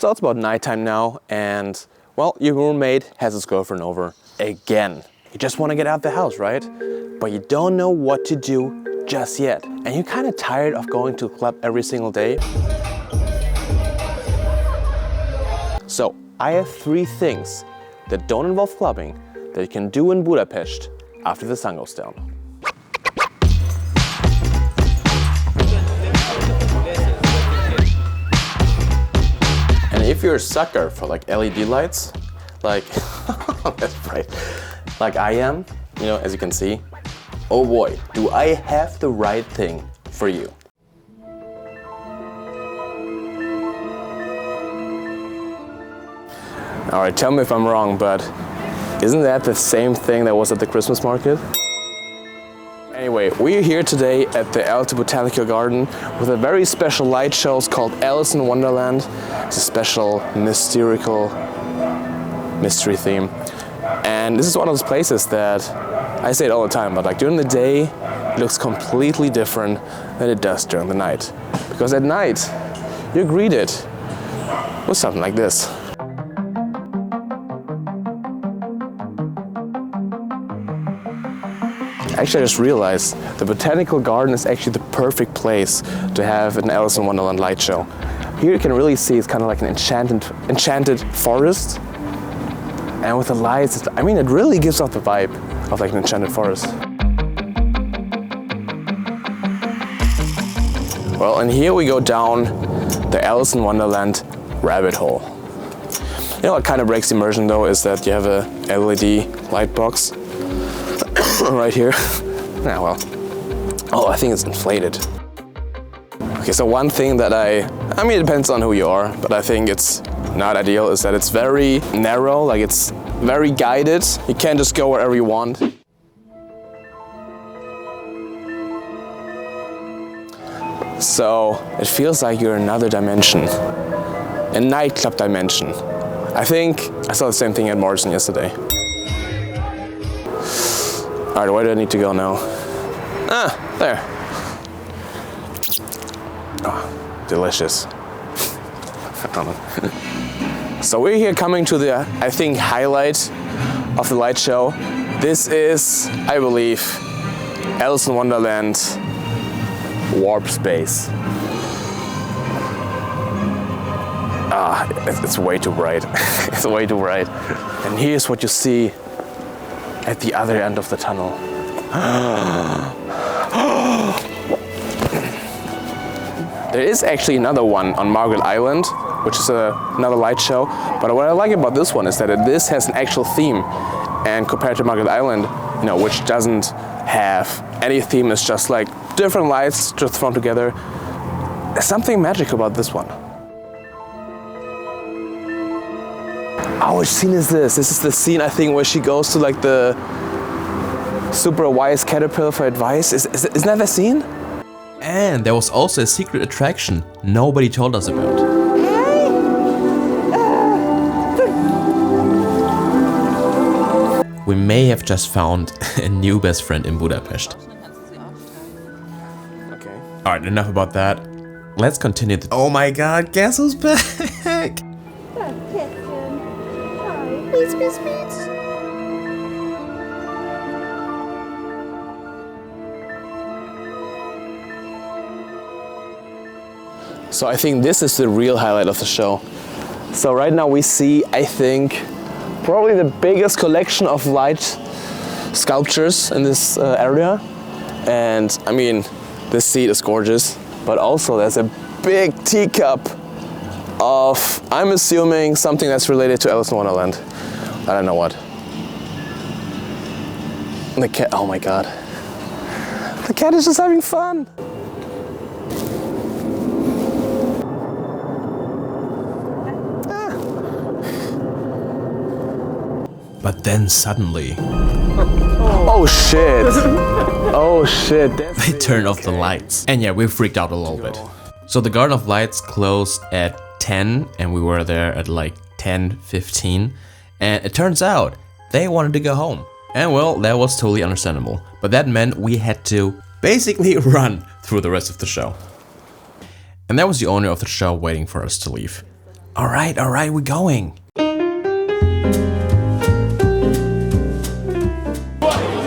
So it's about nighttime now, and well, your roommate has his girlfriend over again. You just want to get out of the house, right? But you don't know what to do just yet. And you're kind of tired of going to a club every single day. So I have 3 things that don't involve clubbing that you can do in Budapest after the sun goes down. And if you're a sucker for like LED lights, like, that's right, like I am, you know, as you can see, oh boy, do I have the right thing for you. Alright, tell me if I'm wrong, but isn't that the same thing that was at the Christmas market? Anyway, we're here today at the ELTE Botanical Garden with a very special light show called Alice in Wonderland. It's a special mystery theme. And this is one of those places that, I say it all the time, but like during the day, it looks completely different than it does during the night. Because at night, you're greeted with something like this. Actually, I just realized the Botanical Garden is actually the perfect place to have an Alice in Wonderland light show. Here you can really see it's kind of like an enchanted forest. And with the lights, I mean, it really gives off the vibe of like an enchanted forest. Well, and here we go down the Alice in Wonderland rabbit hole. You know what kind of breaks immersion though is that you have a LED light box right here. Yeah, well, oh, I think it's inflated. Okay, so one thing that I mean, it depends on who you are, but I think it's not ideal is that it's very narrow, like it's very guided. You can't just go wherever you want. So it feels like you're in another dimension, a nightclub dimension. I think I saw the same thing at Morrison yesterday. All right, where do I need to go now? Ah, there. Oh, delicious. I don't know. So we're here coming to the, I think, highlight of the light show. This is, I believe, Alice in Wonderland warp space. Ah, it's way too bright. It's way too bright. And here's what you see at the other end of the tunnel. There is actually another one on Margaret Island, which is another light show. But what I like about this one is that this has an actual theme. And compared to Margaret Island, you know, which doesn't have any theme, it's just like different lights just thrown together. There's something magical about this one. Oh, which scene is this? This is the scene, I think, where she goes to like the super wise caterpillar for advice. Isn't that the scene? And there was also a secret attraction nobody told us about. We may have just found a new best friend in Budapest. Okay. Alright, enough about that. Let's continue. Oh my god, guess who's back? So I think this is the real highlight of the show. So right now we see, I think, probably the biggest collection of light sculptures in this area. And I mean, this seat is gorgeous, but also there's a big teacup of, I'm assuming, something that's related to Alice in Wonderland. I don't know what. The cat, oh my god. The cat is just having fun. But then suddenly... Oh shit! Oh shit! They turned off the lights. And yeah, we freaked out a little bit. So the Garden of Lights closed at 10 and we were there at like 10:15. And it turns out they wanted to go home. And well, that was totally understandable. But that meant we had to basically run through the rest of the show. And that was the owner of the show waiting for us to leave. All right, we're going.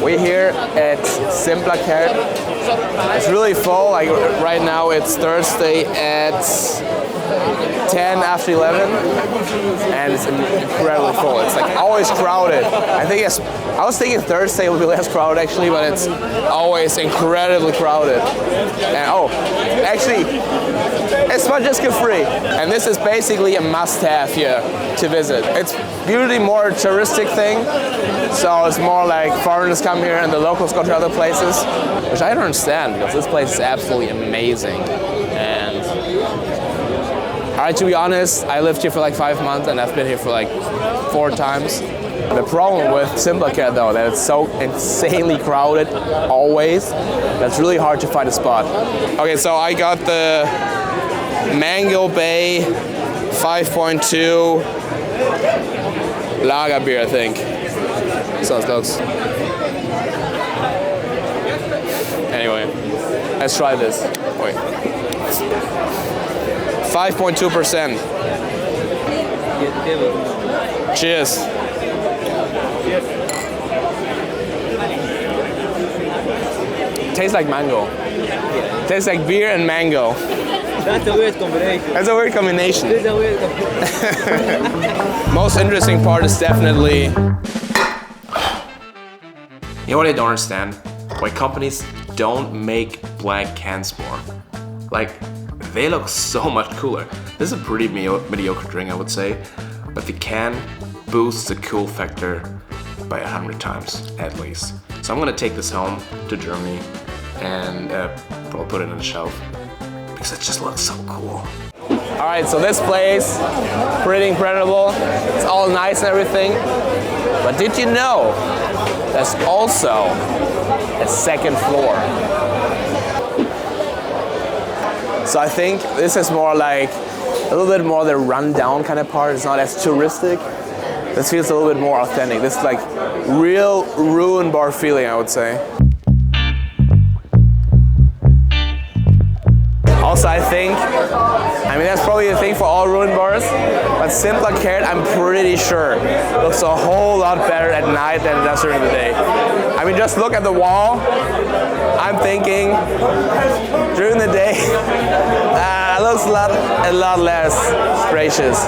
We're here at Simplacare. It's really full. Like right now, it's Thursday at 10 after 11, and it's incredibly full. It's like always crowded. I was thinking Thursday would be less crowded actually, but it's always incredibly crowded. And actually, it's Budapest free, and this is basically a must-have here to visit. It's usually more a touristic thing, so it's more like foreigners come here and the locals go to other places, which I don't understand because this place is absolutely amazing. And alright, to be honest, I lived here for like 5 months and I've been here for like 4 times. The problem with Simplacare though, that it's so insanely crowded always, that's really hard to find a spot. Okay, so I got the Mango Bay 5.2 lager beer, I think. So it looks. Anyway, let's try this. Wait. 5.2%. Cheers. Tastes like mango. Tastes like beer and mango. That's a weird combination. That's a weird combination. It's a weird combination. Most interesting part is definitely... You know what I don't understand? Why companies don't make black cans more. Like, they look so much cooler. This is a pretty mediocre drink, I would say, but the can boosts the cool factor by 100 times at least. So I'm gonna take this home to Germany and probably put it on the shelf because it just looks so cool. All right, so this place, pretty incredible. It's all nice and everything, but did you know there's also a second floor? So I think this is more like a little bit more the rundown kind of part. It's not as touristic. This feels a little bit more authentic. This is like real ruin bar feeling, I would say. Also, I mean that's probably the thing for all ruin bars, but Simplacare, I'm pretty sure, looks a whole lot better at night than it does during the day. I mean, just look at the wall. I'm thinking during the day, it looks a lot less gracious.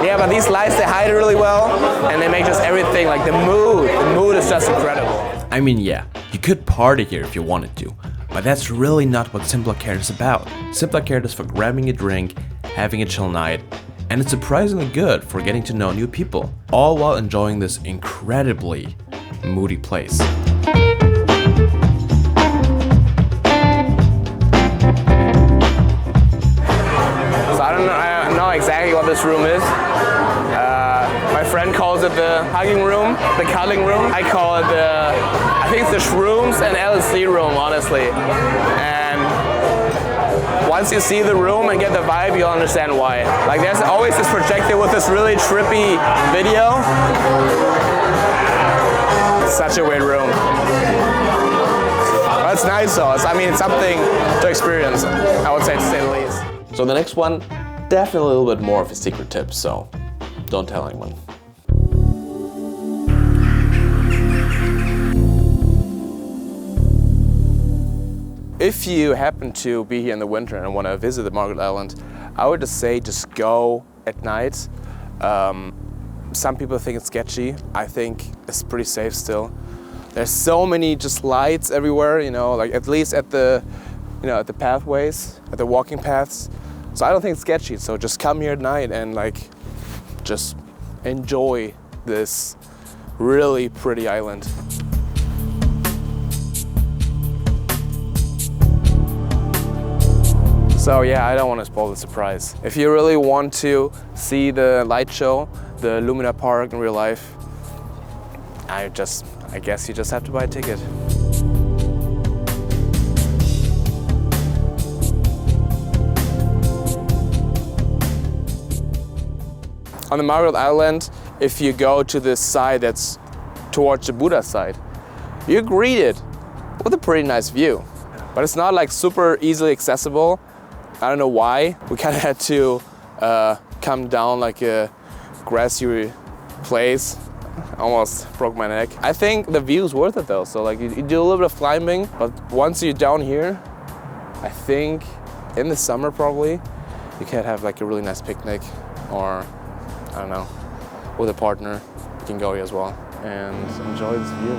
Yeah, but these lights, they hide it really well, and they make just everything, like the mood is just incredible. I mean, yeah, you could party here if you wanted to, but that's really not what Simplacare is about. Simplacare is for grabbing a drink, having a chill night, and it's surprisingly good for getting to know new people, all while enjoying this incredibly moody place. So I don't know exactly what this room is. My friend calls it the hugging room, the cuddling room. I call it I think it's the shrooms and LSD room, honestly. And once you see the room and get the vibe, you'll understand why. Like there's always this projector with this really trippy video. It's such a weird room. But it's nice though. I mean, it's something to experience, I would say, to say the least. So the next one, definitely a little bit more of a secret tip, so don't tell anyone. If you happen to be here in the winter and want to visit the Margaret Island, I would just say just go at night. Some people think it's sketchy. I think it's pretty safe still. There's so many just lights everywhere, you know, like at least at the, at the pathways, at the walking paths. So I don't think it's sketchy. So just come here at night and like, just enjoy this really pretty island. So yeah, I don't want to spoil the surprise. If you really want to see the light show, the Lumina Park in real life, I guess you just have to buy a ticket. On the Margaret Island, if you go to the side that's towards the Buddha side, you're greeted with a pretty nice view. But it's not like super easily accessible. I don't know why. We kind of had to come down like a grassy place. Almost broke my neck. I think the view is worth it though. So like you do a little bit of climbing, but once you're down here, I think in the summer probably, you can have like a really nice picnic, or I don't know, with a partner, you can go here as well and enjoy this view.